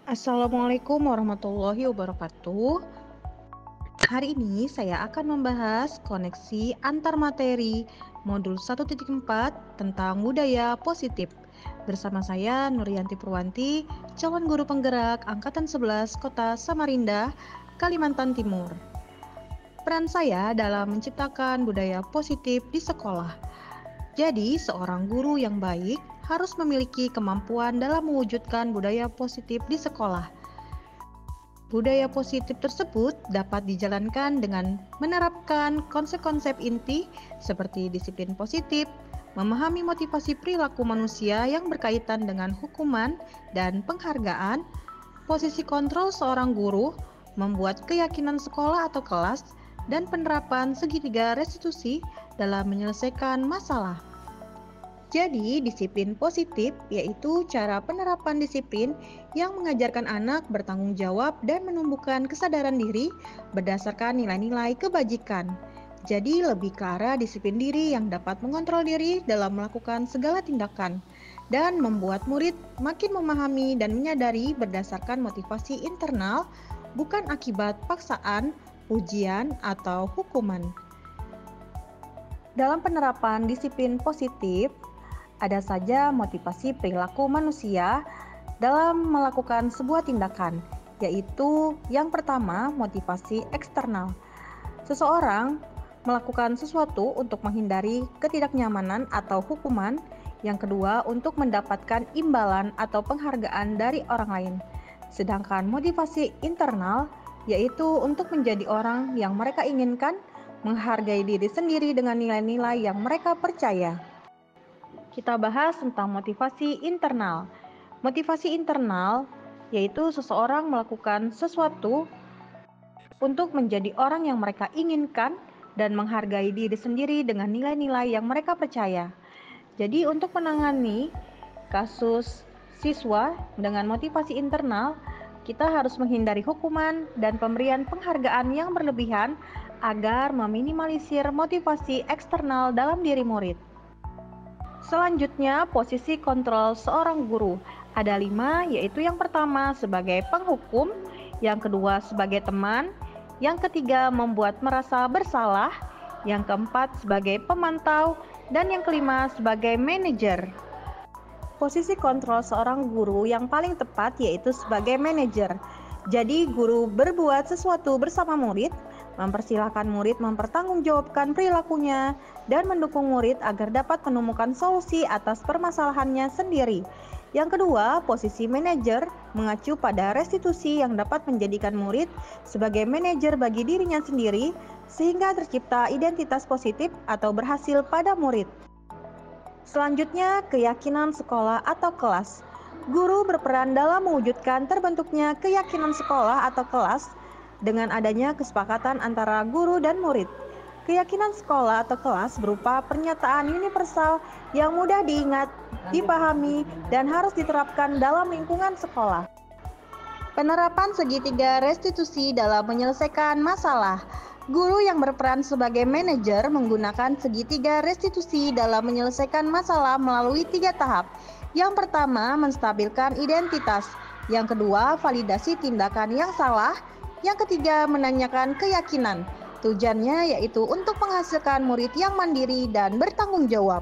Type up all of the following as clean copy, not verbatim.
Assalamualaikum warahmatullahi wabarakatuh. Hari ini saya akan membahas koneksi antar materi modul 1.4 tentang budaya positif. Bersama saya Nuryanti Purwanti, calon guru penggerak angkatan 11 Kota Samarinda, Kalimantan Timur. Peran saya dalam menciptakan budaya positif di sekolah. Jadi, seorang guru yang baik harus memiliki kemampuan dalam mewujudkan budaya positif di sekolah. Budaya positif tersebut dapat dijalankan dengan menerapkan konsep-konsep inti seperti disiplin positif, memahami motivasi perilaku manusia yang berkaitan dengan hukuman dan penghargaan, posisi kontrol seorang guru, membuat keyakinan sekolah atau kelas, dan penerapan segitiga restitusi dalam menyelesaikan masalah. Jadi, disiplin positif yaitu cara penerapan disiplin yang mengajarkan anak bertanggung jawab dan menumbuhkan kesadaran diri berdasarkan nilai-nilai kebajikan. Jadi, lebih ke arah disiplin diri yang dapat mengontrol diri dalam melakukan segala tindakan dan membuat murid makin memahami dan menyadari berdasarkan motivasi internal, bukan akibat paksaan, ujian, atau hukuman. Dalam penerapan disiplin positif, ada saja motivasi perilaku manusia dalam melakukan sebuah tindakan, yaitu yang pertama, motivasi eksternal. Seseorang melakukan sesuatu untuk menghindari ketidaknyamanan atau hukuman, yang kedua untuk mendapatkan imbalan atau penghargaan dari orang lain. Sedangkan motivasi internal yaitu untuk menjadi orang yang mereka inginkan, menghargai diri sendiri dengan nilai-nilai yang mereka percaya. Kita bahas tentang motivasi internal. Motivasi internal yaitu seseorang melakukan sesuatu untuk menjadi orang yang mereka inginkan dan menghargai diri sendiri dengan nilai-nilai yang mereka percaya. Jadi untuk menangani kasus siswa dengan motivasi internal, kita harus menghindari hukuman dan pemberian penghargaan yang berlebihan agar meminimalisir motivasi eksternal dalam diri murid. Selanjutnya, posisi kontrol seorang guru. Ada 5, yaitu yang pertama sebagai penghukum, yang kedua sebagai teman, yang ketiga membuat merasa bersalah, yang keempat sebagai pemantau, dan yang kelima sebagai manajer. Posisi kontrol seorang guru yang paling tepat yaitu sebagai manajer. Jadi guru berbuat sesuatu bersama murid, mempersilahkan murid mempertanggungjawabkan perilakunya, dan mendukung murid agar dapat menemukan solusi atas permasalahannya sendiri. Yang kedua, posisi manajer mengacu pada restitusi yang dapat menjadikan murid sebagai manajer bagi dirinya sendiri, sehingga tercipta identitas positif atau berhasil pada murid. Selanjutnya, keyakinan sekolah atau kelas. Guru berperan dalam mewujudkan terbentuknya keyakinan sekolah atau kelas dengan adanya kesepakatan antara guru dan murid. Keyakinan sekolah atau kelas berupa pernyataan universal yang mudah diingat, dipahami, dan harus diterapkan dalam lingkungan sekolah. Penerapan segitiga restitusi dalam menyelesaikan masalah. Guru yang berperan sebagai manajer menggunakan segitiga restitusi dalam menyelesaikan masalah melalui 3 tahap. Yang pertama, menstabilkan identitas. Yang kedua, validasi tindakan yang salah. Yang ketiga, menanyakan keyakinan. Tujuannya yaitu untuk menghasilkan murid yang mandiri dan bertanggung jawab.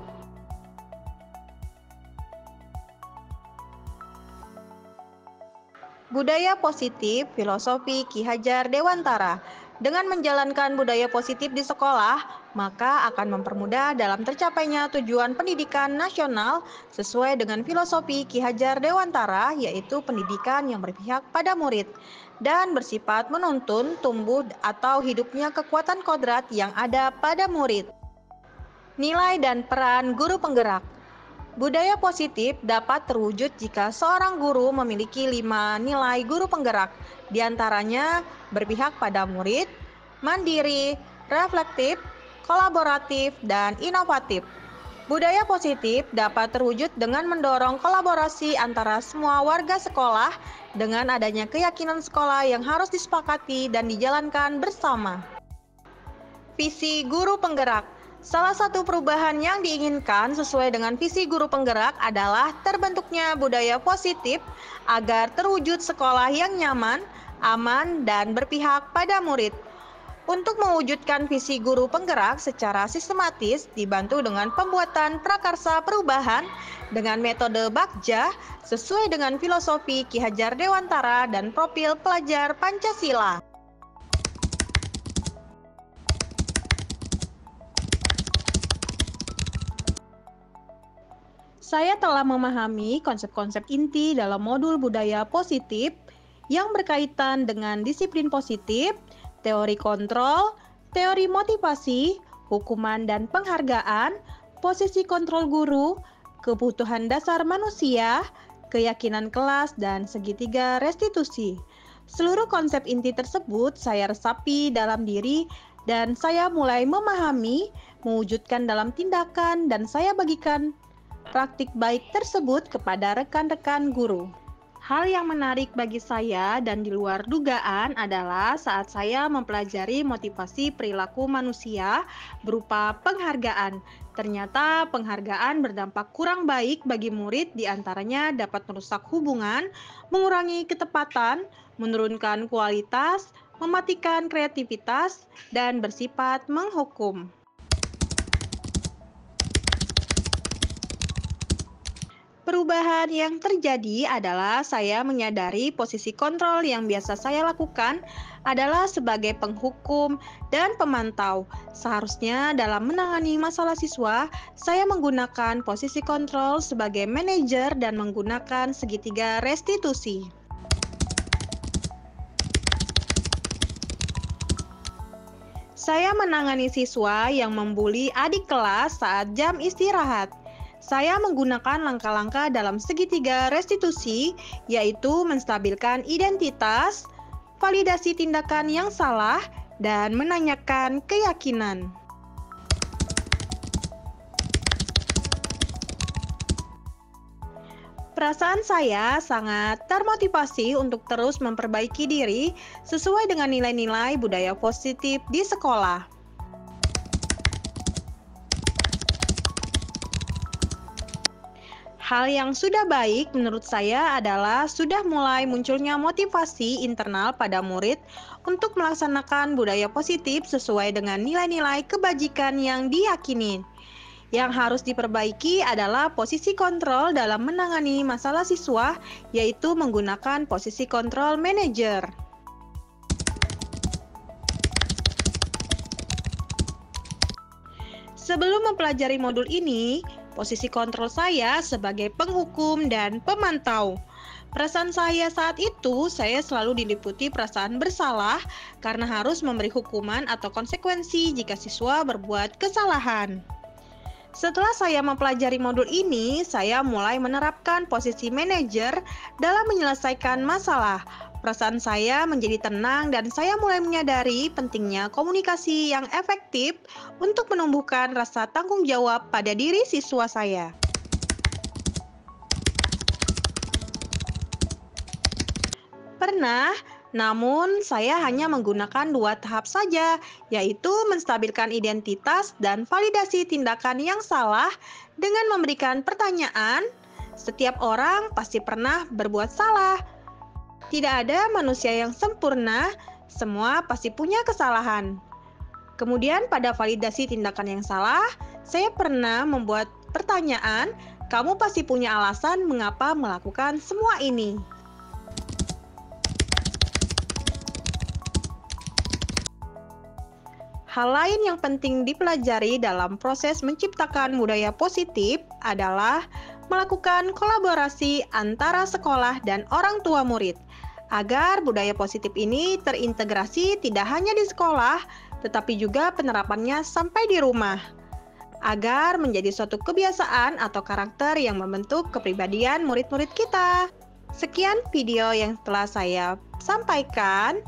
Budaya positif, filosofi Ki Hajar Dewantara. Dengan menjalankan budaya positif di sekolah, maka akan mempermudah dalam tercapainya tujuan pendidikan nasional sesuai dengan filosofi Ki Hajar Dewantara, yaitu pendidikan yang berpihak pada murid dan bersifat menuntun tumbuh atau hidupnya kekuatan kodrat yang ada pada murid. Nilai dan peran guru penggerak. Budaya positif dapat terwujud jika seorang guru memiliki 5 nilai guru penggerak, diantaranya berpihak pada murid, mandiri, reflektif, kolaboratif, dan inovatif. Budaya positif dapat terwujud dengan mendorong kolaborasi antara semua warga sekolah dengan adanya keyakinan sekolah yang harus disepakati dan dijalankan bersama. Visi guru penggerak. Salah satu perubahan yang diinginkan sesuai dengan visi guru penggerak adalah terbentuknya budaya positif agar terwujud sekolah yang nyaman, aman, dan berpihak pada murid. Untuk mewujudkan visi guru penggerak secara sistematis dibantu dengan pembuatan prakarsa perubahan dengan metode Bagja sesuai dengan filosofi Ki Hajar Dewantara dan profil pelajar Pancasila. Saya telah memahami konsep-konsep inti dalam modul budaya positif yang berkaitan dengan disiplin positif, teori kontrol, teori motivasi, hukuman dan penghargaan, posisi kontrol guru, kebutuhan dasar manusia, keyakinan kelas, dan segitiga restitusi. Seluruh konsep inti tersebut saya resapi dalam diri dan saya mulai memahami, mewujudkan dalam tindakan, dan saya bagikan praktik baik tersebut kepada rekan-rekan guru. Hal yang menarik bagi saya dan di luar dugaan adalah saat saya mempelajari motivasi perilaku manusia berupa penghargaan. Ternyata penghargaan berdampak kurang baik bagi murid, diantaranya dapat merusak hubungan, mengurangi ketepatan, menurunkan kualitas, mematikan kreativitas, dan bersifat menghukum. Perubahan yang terjadi adalah saya menyadari posisi kontrol yang biasa saya lakukan adalah sebagai penghukum dan pemantau. Seharusnya dalam menangani masalah siswa, saya menggunakan posisi kontrol sebagai manajer dan menggunakan segitiga restitusi. Saya menangani siswa yang membuli adik kelas saat jam istirahat. Saya menggunakan langkah-langkah dalam segitiga restitusi, yaitu menstabilkan identitas, validasi tindakan yang salah, dan menanyakan keyakinan. Perasaan saya sangat termotivasi untuk terus memperbaiki diri sesuai dengan nilai-nilai budaya positif di sekolah. Hal yang sudah baik menurut saya adalah sudah mulai munculnya motivasi internal pada murid untuk melaksanakan budaya positif sesuai dengan nilai-nilai kebajikan yang diyakini. Yang harus diperbaiki adalah posisi kontrol dalam menangani masalah siswa, yaitu menggunakan posisi kontrol manajer. Sebelum mempelajari modul ini, posisi kontrol saya sebagai penghukum dan pemantau. Perasaan saya saat itu, saya selalu diliputi perasaan bersalah karena harus memberi hukuman atau konsekuensi jika siswa berbuat kesalahan. Setelah saya mempelajari modul ini, saya mulai menerapkan posisi manajer dalam menyelesaikan masalah. Perasaan saya menjadi tenang dan saya mulai menyadari pentingnya komunikasi yang efektif untuk menumbuhkan rasa tanggung jawab pada diri siswa saya. Pernah, namun saya hanya menggunakan 2 tahap saja, yaitu menstabilkan identitas dan validasi tindakan yang salah dengan memberikan pertanyaan. Setiap orang pasti pernah berbuat salah. Tidak ada manusia yang sempurna, semua pasti punya kesalahan. Kemudian pada validasi tindakan yang salah, saya pernah membuat pertanyaan, kamu pasti punya alasan mengapa melakukan semua ini. Hal lain yang penting dipelajari dalam proses menciptakan budaya positif adalah melakukan kolaborasi antara sekolah dan orang tua murid, agar budaya positif ini terintegrasi tidak hanya di sekolah, tetapi juga penerapannya sampai di rumah, agar menjadi suatu kebiasaan atau karakter yang membentuk kepribadian murid-murid kita. Sekian video yang telah saya sampaikan.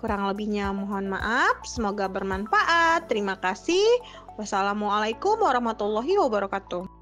Kurang lebihnya mohon maaf, semoga bermanfaat. Terima kasih. Wassalamualaikum warahmatullahi wabarakatuh.